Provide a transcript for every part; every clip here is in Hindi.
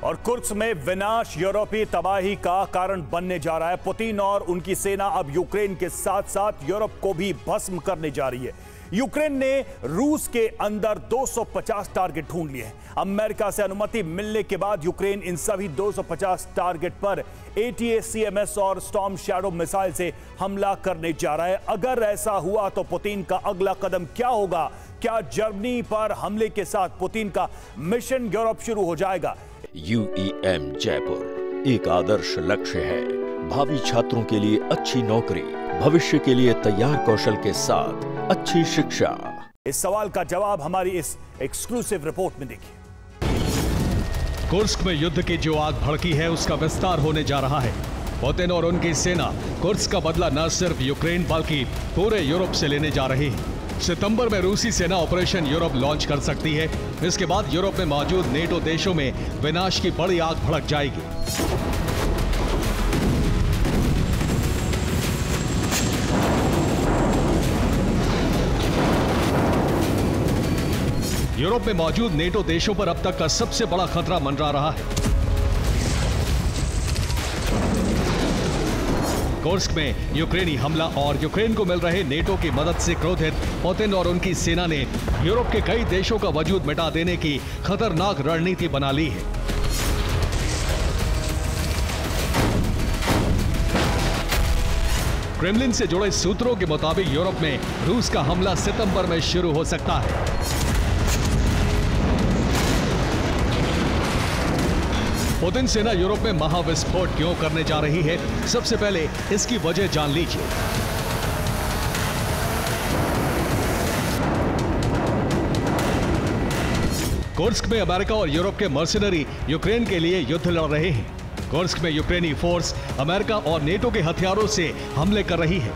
और कुर्स्क में विनाश यूरोपीय तबाही का कारण बनने जा रहा है। पुतिन और उनकी सेना अब यूक्रेन के साथ साथ यूरोप को भी भस्म करने जा रही है। यूक्रेन ने रूस के अंदर 250 टारगेट ढूंढ लिए हैं। अमेरिका से अनुमति मिलने के बाद यूक्रेन इन सभी 250 टारगेट पर ATACMS और स्टॉर्म शैडो मिसाइल से हमला करने जा रहा है। अगर ऐसा हुआ तो पुतिन का अगला कदम क्या होगा? क्या जर्मनी पर हमले के साथ पुतिन का मिशन यूरोप शुरू हो जाएगा? UEM जयपुर एक आदर्श लक्ष्य है। भावी छात्रों के लिए अच्छी नौकरी, भविष्य के लिए तैयार कौशल के साथ अच्छी शिक्षा। इस सवाल का जवाब हमारी इस एक्सक्लूसिव रिपोर्ट में देखिए। कुर्स्क में युद्ध की जो आग भड़की है उसका विस्तार होने जा रहा है। पुतिन और उनकी सेना कुर्स्क का बदला न सिर्फ यूक्रेन बल्कि पूरे यूरोप से लेने जा रही है। सितंबर में रूसी सेना ऑपरेशन यूरोप लॉन्च कर सकती है। इसके बाद यूरोप में मौजूद नेटो देशों में विनाश की बड़ी आग भड़क जाएगी। यूरोप में मौजूद नेटो देशों पर अब तक का सबसे बड़ा खतरा मंडरा रहा है। कुर्स्क में यूक्रेनी हमला और यूक्रेन को मिल रहे नेटो की मदद से क्रोधित पुतिन और उनकी सेना ने यूरोप के कई देशों का वजूद मिटा देने की खतरनाक रणनीति बना ली है। क्रेमलिन से जुड़े सूत्रों के मुताबिक यूरोप में रूस का हमला सितंबर में शुरू हो सकता है। पुतिन सेना यूरोप में महाविस्फोट क्यों करने जा रही है? सबसे पहले इसकी वजह जान लीजिए। कुर्स्क में अमेरिका और यूरोप के मर्सिनरी यूक्रेन के लिए युद्ध लड़ रहे हैं। कुर्स्क में यूक्रेनी फोर्स अमेरिका और नेटो के हथियारों से हमले कर रही है।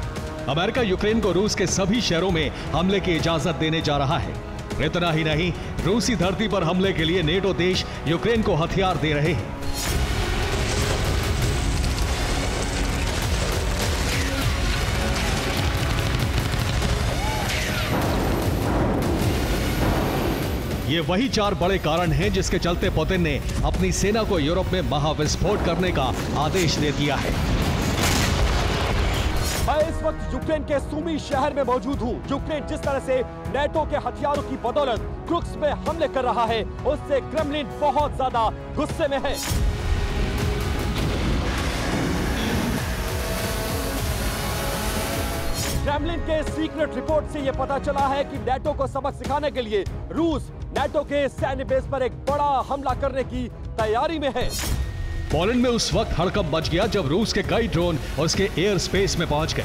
अमेरिका यूक्रेन को रूस के सभी शहरों में हमले की इजाजत देने जा रहा है। इतना ही नहीं, रूसी धरती पर हमले के लिए नेटो देश यूक्रेन को हथियार दे रहे हैं। ये वही 4 बड़े कारण हैं जिसके चलते पुतिन ने अपनी सेना को यूरोप में महाविस्फोट करने का आदेश दे दिया है। मैं इस वक्त यूक्रेन के सूमी शहर में मौजूद हूँ। यूक्रेन जिस तरह से नेटो के हथियारों की बदौलत कुर्स्क में हमले कर रहा है, उससे क्रेमलिन बहुत ज्यादा गुस्से में है। क्रेमलिन के सीक्रेट रिपोर्ट से यह पता चला है कि नेटो को सबक सिखाने के लिए रूस नेटो के सैन्य बेस पर एक बड़ा हमला करने की तैयारी में है। पोलैंड में उस वक्त हड़कंप मच गया जब रूस के कई ड्रोन उसके एयर स्पेस में पहुंच गए।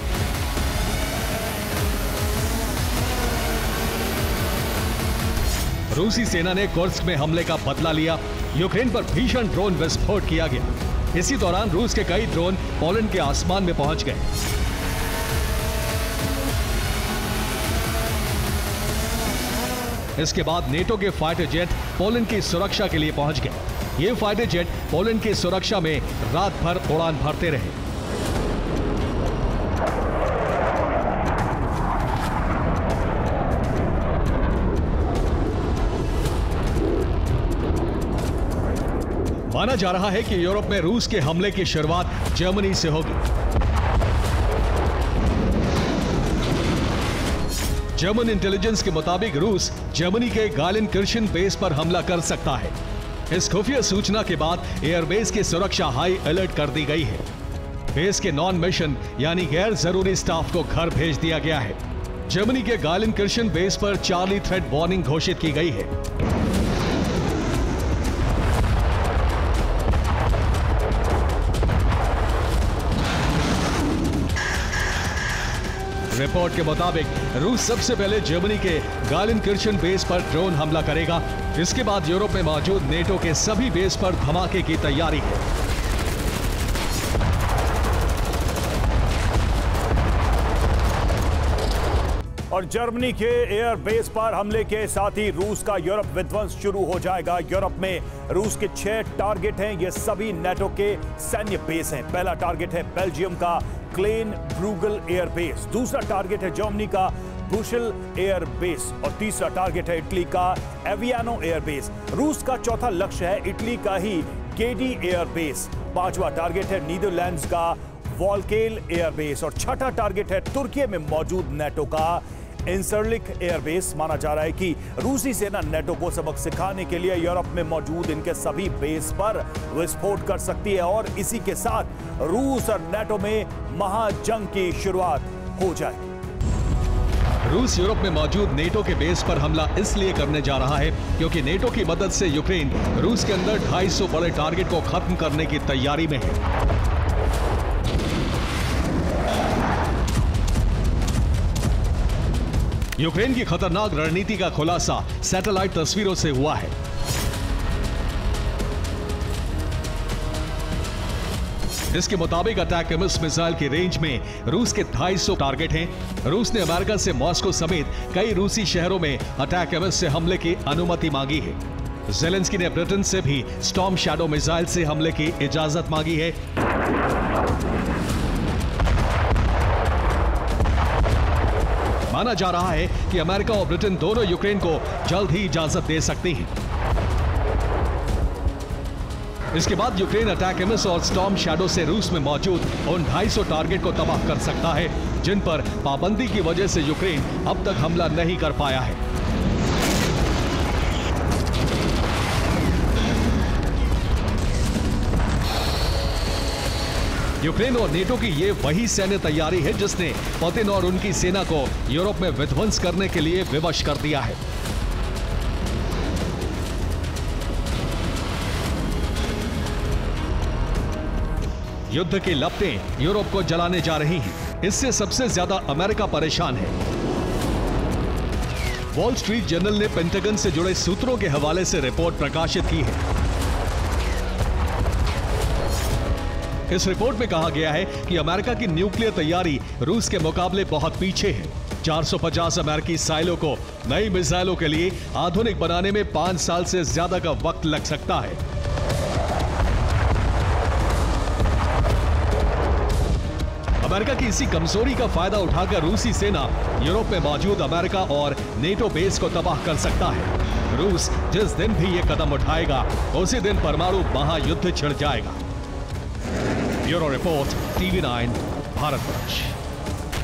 रूसी सेना ने कुर्स्क में हमले का बदला लिया। यूक्रेन पर भीषण ड्रोन विस्फोट किया गया। इसी दौरान रूस के कई ड्रोन पोलैंड के आसमान में पहुंच गए। इसके बाद नेटो के फाइटर जेट पोलैंड की सुरक्षा के लिए पहुंच गए। ये फाइटर जेट पोलैंड की सुरक्षा में रात भर उड़ान भरते रहे। माना जा रहा है कि यूरोप में रूस के हमले की शुरुआत जर्मनी से होगी। जर्मन इंटेलिजेंस के मुताबिक रूस जर्मनी के गालेनकिर्चेन बेस पर हमला कर सकता है। इस खुफिया सूचना के बाद एयरबेस की सुरक्षा हाई अलर्ट कर दी गई है। बेस के नॉन मिशन यानी गैर जरूरी स्टाफ को घर भेज दिया गया है। जर्मनी के गालेनकिर्चेन बेस पर चार्ली थ्रेट वार्निंग घोषित की गई है। रिपोर्ट के मुताबिक रूस सबसे पहले जर्मनी के गालेनकिर्चेन बेस पर ड्रोन हमला करेगा। इसके बाद यूरोप में मौजूद नेटो के सभी बेस पर धमाके की तैयारी है। और जर्मनी के एयर बेस पर हमले के साथ ही रूस का यूरोप विध्वंस शुरू हो जाएगा। यूरोप में रूस के 6 टारगेट हैं। ये सभी नेटो के सैन्य बेस हैं। पहला टारगेट है बेल्जियम का क्लेन ब्रूगल एयरबेस। दूसरा टारगेट है जर्मनी का ब्रुशल एयर बेस और तीसरा टारगेट है इटली का एवियानो एयर बेस। रूस का चौथा लक्ष्य है इटली का ही गेडी एयर बेस। पांचवा टारगेट है नीदरलैंड्स का वॉल्केल एयर बेस और छठा टारगेट है तुर्की में मौजूद नेटो का इंसरलिक एयरबेस। माना जा रहा है कि रूसी सेना नेटो को सबक सिखाने के लिए यूरोप में मौजूद इनके सभी बेस पर विस्फोट कर सकती है और इसी के साथ रूस और नेटो में महाजंग की शुरुआत हो जाए। रूस यूरोप में मौजूद नेटो के बेस पर हमला इसलिए करने जा रहा है क्योंकि नेटो की मदद से यूक्रेन रूस के अंदर 250 बड़े टारगेट को खत्म करने की तैयारी में है। यूक्रेन की खतरनाक रणनीति का खुलासा सैटेलाइट तस्वीरों से हुआ है। इसके मुताबिक अटैक एमिस मिसाइल की रेंज में रूस के 250 टारगेट हैं। रूस ने अमेरिका से मॉस्को समेत कई रूसी शहरों में अटैक एमिस से हमले की अनुमति मांगी है। ज़ेलेंस्की ने ब्रिटेन से भी स्टॉर्म शैडो मिसाइल से हमले की इजाजत मांगी है। माना जा रहा है कि अमेरिका और ब्रिटेन दोनों यूक्रेन को जल्द ही इजाजत दे सकते हैं। इसके बाद यूक्रेन अटैक एमिस और स्टॉर्म शैडो से रूस में मौजूद उन 250 टारगेट को तबाह कर सकता है जिन पर पाबंदी की वजह से यूक्रेन अब तक हमला नहीं कर पाया है। यूक्रेन और नेटो की ये वही सैन्य तैयारी है जिसने पुतिन और उनकी सेना को यूरोप में विध्वंस करने के लिए विवश कर दिया है। युद्ध की लपटें यूरोप को जलाने जा रही हैं। इससे सबसे ज्यादा अमेरिका परेशान है। वॉल स्ट्रीट जर्नल ने पेंटागन से जुड़े सूत्रों के हवाले से रिपोर्ट प्रकाशित की है। इस रिपोर्ट में कहा गया है कि अमेरिका की न्यूक्लियर तैयारी रूस के मुकाबले बहुत पीछे है। 450 अमेरिकी साइलों को नई मिसाइलों के लिए आधुनिक बनाने में 5 साल से ज्यादा का वक्त लग सकता है। अमेरिका की इसी कमजोरी का फायदा उठाकर रूसी सेना यूरोप में मौजूद अमेरिका और नेटो बेस को तबाह कर सकता है। रूस जिस दिन भी यह कदम उठाएगा उसी दिन परमाणु महायुद्ध छिड़ जाएगा। Bureau report, TV9, Bharatvarsh.